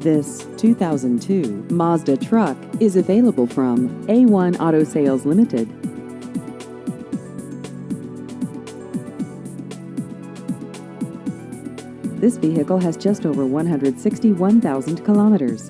This 2002 Mazda truck is available from A1 Auto Sales Limited. This vehicle has just over 161,000 kilometers.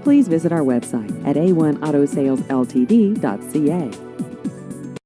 Please visit our website at a1autosalesltd.ca.